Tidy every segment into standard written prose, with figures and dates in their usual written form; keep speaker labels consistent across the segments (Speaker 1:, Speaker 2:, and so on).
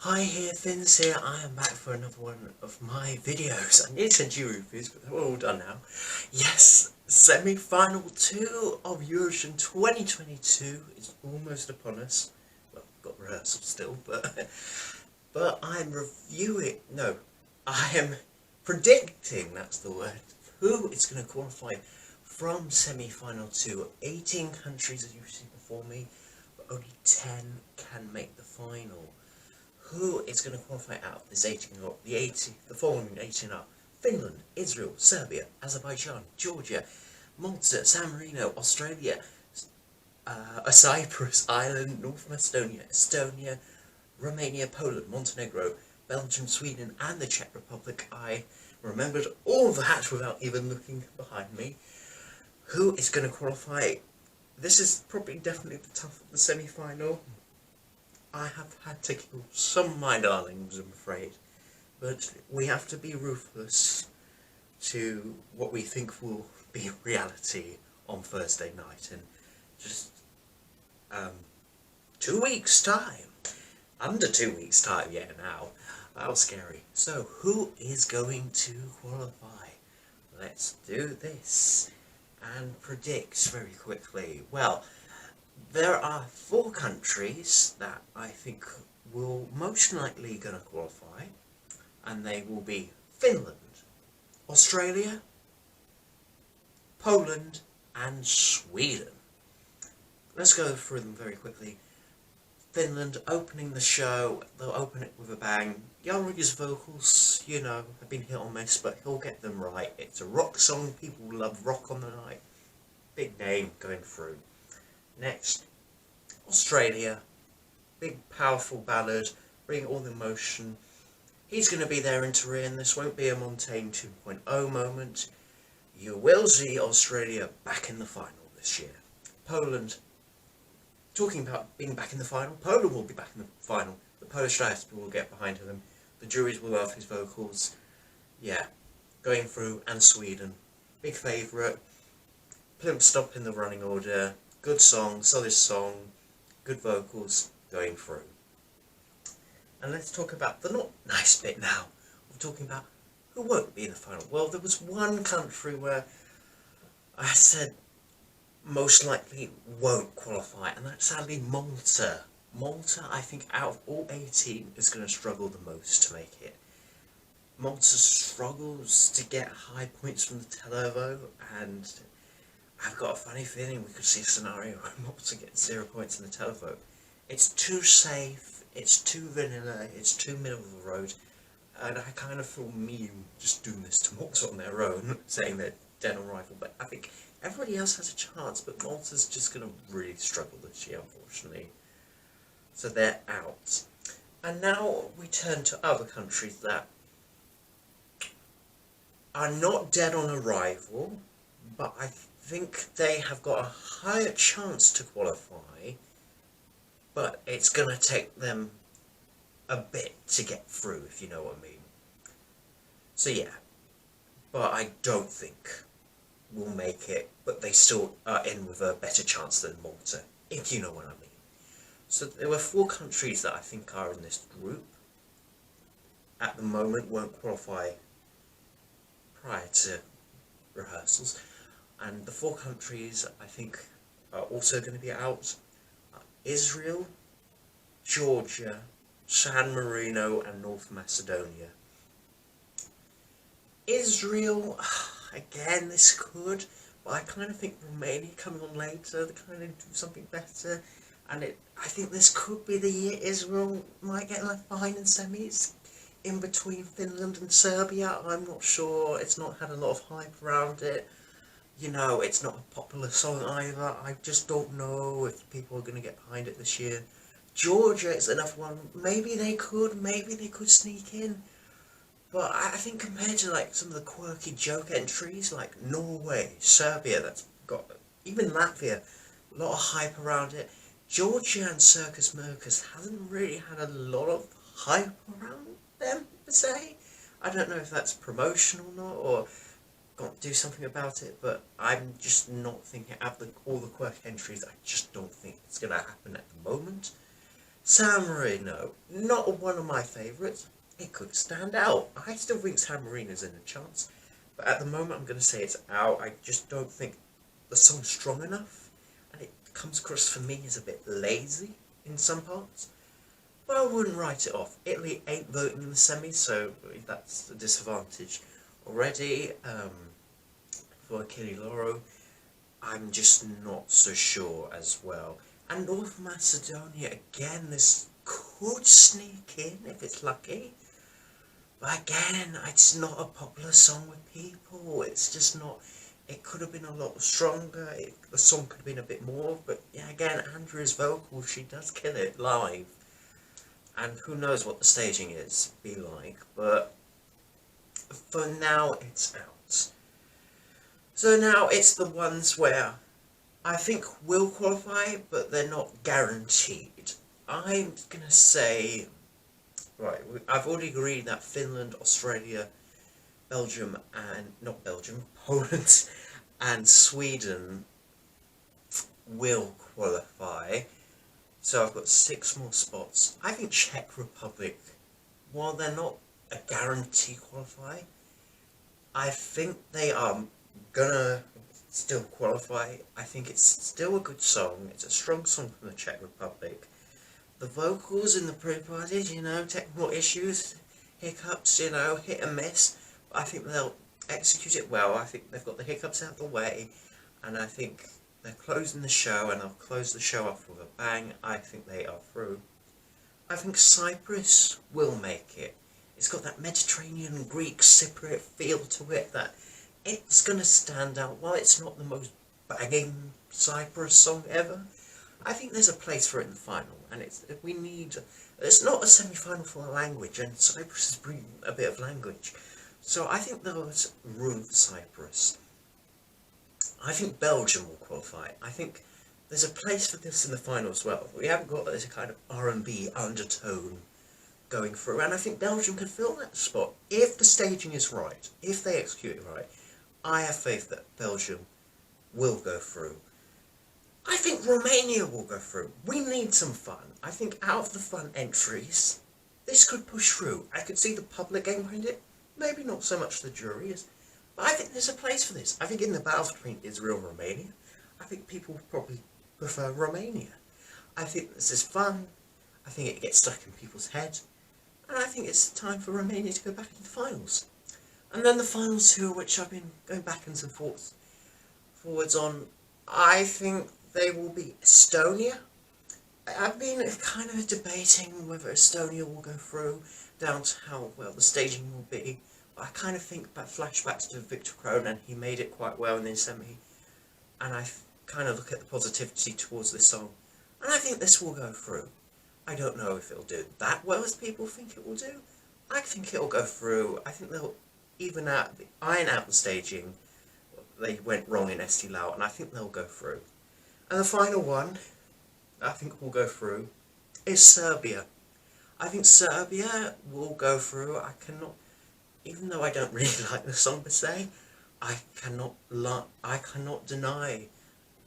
Speaker 1: Hi here, Finns here. I am back for another one of my videos. I need to send you reviews, but they're all done now. Yes, semi-final 2 of Eurovision 2022 is almost upon us. Well, got rehearsals still, but I'm reviewing. No, I am predicting. That's the word. Who is going to qualify from semi-final 2? 18 countries, as you've seen before me, but only 10 can make the final. Who is going to qualify out of this 18 up? The following 18 up: Finland, Israel, Serbia, Azerbaijan, Georgia, Malta, San Marino, Australia, Cyprus, Ireland, North Macedonia, Estonia, Romania, Poland, Montenegro, Belgium, Sweden, and the Czech Republic. I remembered all that without even looking behind me. Who is going to qualify? This is probably definitely the tough of the semi-final. I have had to kill some of my darlings, I'm afraid, but we have to be ruthless to what we think will be reality on Thursday night in just 2 weeks' time. Under 2 weeks' time, yeah, now. That was scary. So, who is going to qualify? Let's do this and predict very quickly. Well, there are 4 countries that I think will most likely going to qualify, and they will be Finland, Australia, Poland, and Sweden. Let's go through them very quickly. Finland opening the show, they'll open it with a bang. Jari's vocals, you know, have been hit or miss, but he'll get them right. It's a rock song, people love rock on the night. Big name going through. Next, Australia, big powerful ballad, bring all the emotion. He's going to be there in Turin. This won't be a Montaigne 2.0 moment. You will see Australia back in the final this year. Poland, talking about being back in the final, Poland will be back in the final. The Polish diaspora will get behind him. The juries will love his vocals. Yeah, going through. And Sweden, big favourite. Plimp stop in the running order. Good song, solid song, good vocals, going through. And let's talk about the not nice bit now. We're talking about who won't be in the final. Well, there was one country where I said most likely won't qualify, and that's sadly Malta. Malta, I think, out of all 18, is going to struggle the most to make it. Malta struggles to get high points from the televote, and I've got a funny feeling we could see a scenario where Malta gets 0 points in the televote. It's too safe, it's too vanilla, it's too middle of the road, and I kind of feel mean just doing this to Malta on their own, saying they're dead on arrival, but I think everybody else has a chance, but Malta's just going to really struggle this year, unfortunately. So they're out. And now we turn to other countries that are not dead on arrival, but I think they have got a higher chance to qualify, but it's going to take them a bit to get through, if you know what I mean. So yeah, but I don't think we'll make it, but they still are in with a better chance than Malta, if you know what I mean. So there were 4 countries that I think are in this group. At the moment won't qualify prior to rehearsals. And the 4 countries I think are also going to be out: Israel, Georgia, San Marino, and North Macedonia. Israel, again, this could, but I kind of think Romania coming on later, they kind of do something better. And I think this could be the year Israel might get left behind in semis, in between Finland and Serbia. I'm not sure, it's not had a lot of hype around it. You know, it's not a popular song either. I just don't know if people are going to get behind it this year. Georgia is another one. Maybe they could sneak in. But I think compared to like some of the quirky joke entries like Norway, Serbia, that's got, even Latvia, a lot of hype around it. Georgia and Circus Mercus hasn't really had a lot of hype around them, per se. I don't know if that's promotional or not, or got to do something about it, but I'm just not thinking, out of all the quirk entries, I just don't think it's going to happen at the moment. San Marino, not one of my favourites. It could stand out. I still think San Marino's in a chance. But at the moment I'm going to say it's out. I just don't think the song's strong enough. And it comes across for me as a bit lazy in some parts. But I wouldn't write it off. Italy ain't voting in the semis, so that's a disadvantage already. For Achille Lauro, I'm just not so sure as well. And North Macedonia, again, this could sneak in if it's lucky. But again, it's not a popular song with people. It's just not. It could have been a lot stronger. The song could have been a bit more. But yeah, again, Andrea's vocal, she does kill it live. And who knows what the staging is be like. But for now, it's out. So now it's the ones where I think will qualify, but they're not guaranteed. I'm going to say, right, I've already agreed that Finland, Australia, Belgium, and, not Belgium, Poland and Sweden will qualify. So I've got 6 more spots. I think Czech Republic, while they're not a guarantee qualify, I think they are gonna still qualify. I think it's still a good song. It's a strong song from the Czech Republic. The vocals in the pre-parties, you know, technical issues, hiccups, you know, hit and miss. But I think they'll execute it well. I think they've got the hiccups out of the way, and I think they're closing the show, and they'll close the show off with a bang. I think they are through. I think Cyprus will make it. It's got that Mediterranean, Greek, Cypriot feel to it that it's going to stand out. While it's not the most banging Cyprus song ever, I think there's a place for it in the final. And it's not a semi-final for a language, and Cyprus is bringing a bit of language. So I think there's room for Cyprus. I think Belgium will qualify. I think there's a place for this in the final as well. We haven't got this kind of R&B undertone going through, and I think Belgium can fill that spot if the staging is right, if they execute it right. I have faith that Belgium will go through. I think Romania will go through. We need some fun. I think out of the fun entries, this could push through. I could see the public getting behind it. Maybe not so much the juries, but I think there's a place for this. I think in the battle between Israel and Romania, I think people would probably prefer Romania. I think this is fun. I think it gets stuck in people's head. And I think it's time for Romania to go back into the finals. And then the final 2, which I've been going back and forwards on, I think they will be Estonia. I've been kind of debating whether Estonia will go through, down to how well the staging will be. But I kind of think about flashbacks to Victor Crone, and he made it quite well in the semi. And I kind of look at the positivity towards this song, and I think this will go through. I don't know if it'll do that well as people think it will do. I think it'll go through. I think they'll iron out the staging. They went wrong in Esti Lau, and I think they'll go through. And the final one, I think will go through, is Serbia. I think Serbia will go through. I cannot, even though I don't really like the song per se, I cannot deny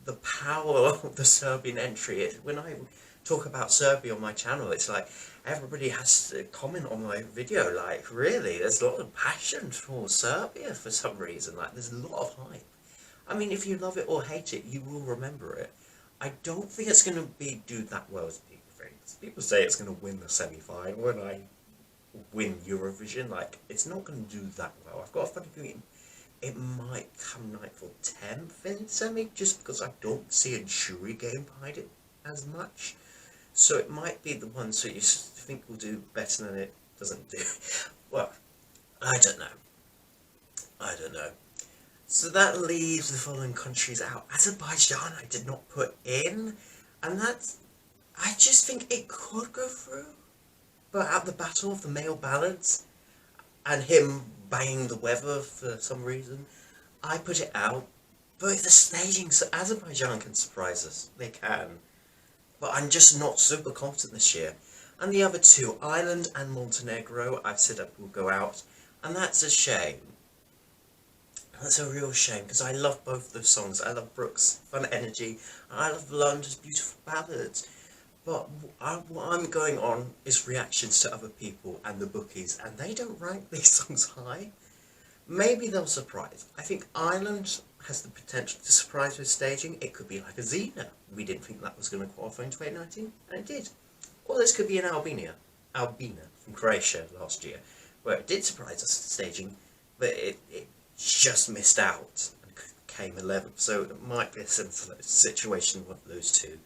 Speaker 1: the power of the Serbian entry. When I talk about Serbia on my channel, it's like everybody has to comment on my video, like, really, there's a lot of passion for Serbia for some reason, like, there's a lot of hype. I mean, if you love it or hate it, you will remember it. I don't think it's going to do that well as people think. People say it's going to win the semi-final when I win Eurovision, like, it's not going to do that well. I've got a funny feeling it might come 9th or 10th in semi, just because I don't see a jury game behind it as much. So it might be the ones that you think will do better than it doesn't do. Well, I don't know. So that leaves the following countries out. Azerbaijan I did not put in, and I just think it could go through. But at the battle of the male ballads, and him banging the weather for some reason, I put it out. But the staging, so Azerbaijan can surprise us. They can. But I'm just not super confident this year. And the other 2, Ireland and Montenegro, I've said that will go out. And that's a shame. That's a real shame, because I love both those songs. I love Brooks' fun energy, and I love London's beautiful ballads. But what I'm going on is reactions to other people and the bookies, and they don't rank these songs high. Maybe they'll surprise. I think Ireland has the potential to surprise with staging. It could be like a Xena. We didn't think that was going to qualify in 2019, and it did. Or this could be an Albina from Croatia last year, where it did surprise us staging, but it just missed out and came 11th. So it might be a similar situation with those two.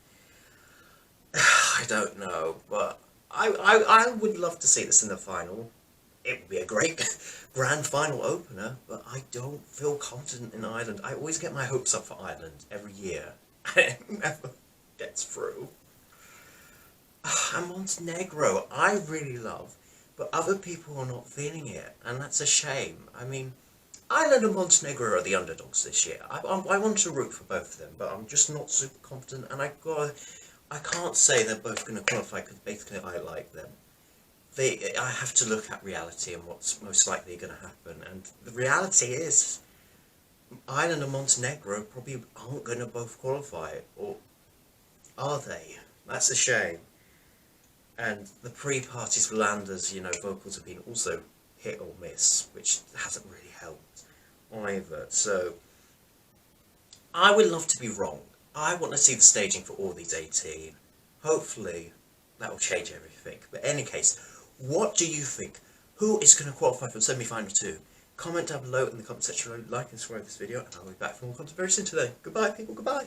Speaker 1: I don't know, but I would love to see this in the final. It would be a great grand final opener, but I don't feel confident in Ireland. I always get my hopes up for Ireland every year, and it never gets through. And Montenegro, I really love, but other people are not feeling it, and that's a shame. I mean, Ireland and Montenegro are the underdogs this year. I want to root for both of them, but I'm just not super confident, and I can't say they're both going to qualify because basically I like them. I have to look at reality and what's most likely going to happen, and the reality is Ireland and Montenegro probably aren't going to both qualify, or are they? That's a shame. And the pre-parties for Landers, vocals have been also hit or miss, which hasn't really helped either. So I would love to be wrong. I want to see the staging for all these 18. Hopefully that will change everything. But in any case, what do you think? Who is going to qualify for the semi-final 2? Comment down below in the comment section below, like and subscribe this video, and I'll be back for more content very soon today. Goodbye people, goodbye!